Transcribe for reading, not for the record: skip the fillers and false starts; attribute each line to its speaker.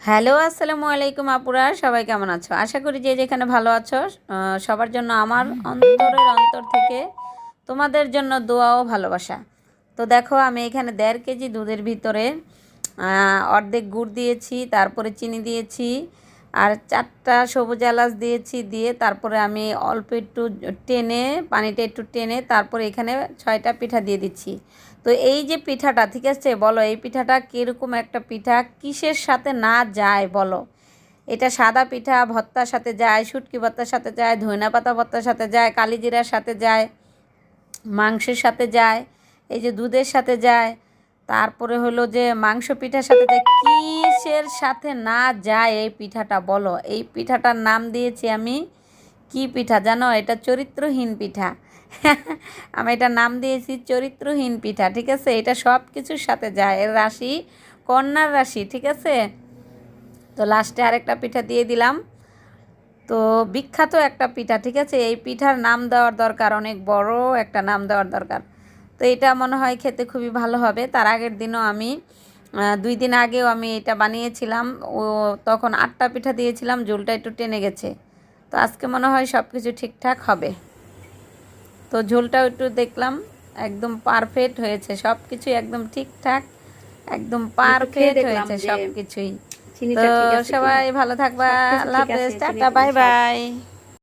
Speaker 1: Hello, আসসালামু আলাইকুম আপুরা, সবাই কেমন আছো? আশা করি যে যেখানে ভালো আছো। সবার জন্য আমার অন্তরের অন্তর থেকে তোমাদের জন্য দোয়া ও ভালোবাসা। তো দেখো, আমি এখানে 1.5 কেজি দুধের ভিতরে অর্ধেক গুড় দিয়েছি, তারপরে চিনি দিয়েছি, আর 4টা সবুজ এলাচ দিয়েছি। দিয়ে তারপরে আমি অল্প একটু টেনে, পানিটা একটু টেনে তারপরে এখানে 6টা পিঠা দিয়ে দিচ্ছি। তো এই যে পিঠাটা, ঠিক আছে, বলো এই পিঠাটা কীরকম একটা পিঠা, কিসের সাথে না যায় বলো? এটা সাদা পিঠা ভর্তার সাথে যায়, শুটকি ভর্তার সাথে যায়, ধনিয়া পাতা ভর্তার সাথে যায়, কালিজিরার সাথে যায়, মাংসের সাথে যায়, এই যে দুধের সাথে যায়, তারপরে হলো যে মাংস পিঠার সাথে যায়। কিসের সাথে না যায় এই পিঠাটা বলো? এই পিঠাটার নাম দিয়েছি আমি কি পিঠা জানো? এটা চরিত্রহীন পিঠা। আমি এটার নাম দিয়েছি চরিত্রহীন পিঠা, ঠিক আছে? এটা সব কিছুর সাথে যায়, এর রাশি কন্যার রাশি, ঠিক আছে? তো লাস্টে আরেকটা পিঠা দিয়ে দিলাম। তো বিখ্যাত একটা পিঠা, ঠিক আছে? এই পিঠার নাম দেওয়ার দরকার, অনেক বড় একটা নাম দেওয়ার দরকার। তো এটা মনে হয় খেতে খুবই ভালো হবে। তার আগের দিনও আমি 2 দিন আগেও আমি এটা বানিয়েছিলাম। ও তখন 8টা পিঠা দিয়েছিলাম, ঝোলটা একটু টেনে গেছে। তো আজকে মনে হয় সব কিছু ঠিকঠাক হবে। তো ঝোলটাও একটু দেখলাম, একদম পারফেক্ট হয়েছে, সব কিছুই একদম ঠিকঠাক, একদম
Speaker 2: আমি একটু খেয়ে
Speaker 1: পারফেক্ট
Speaker 2: দেখলাম
Speaker 1: হয়েছে
Speaker 2: যে
Speaker 1: সব কিছুই। তো
Speaker 2: চিনিটা ঠিক আছে কিনা।
Speaker 1: সবাই ভালো থাকবা,
Speaker 2: সবকিছু
Speaker 1: আল্লাহ
Speaker 2: ঠিক আছে,
Speaker 1: হাফেজ,
Speaker 2: চিনি
Speaker 1: টাটা,
Speaker 2: টুনি
Speaker 1: বাই
Speaker 2: সব।
Speaker 1: বাই।